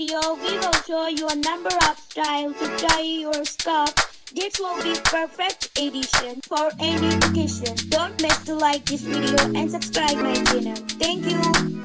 video, we will show you a number of styles to tie your scarf. This will be perfect edition for any occasion. Don't miss to like this video and subscribe my channel. Thank you.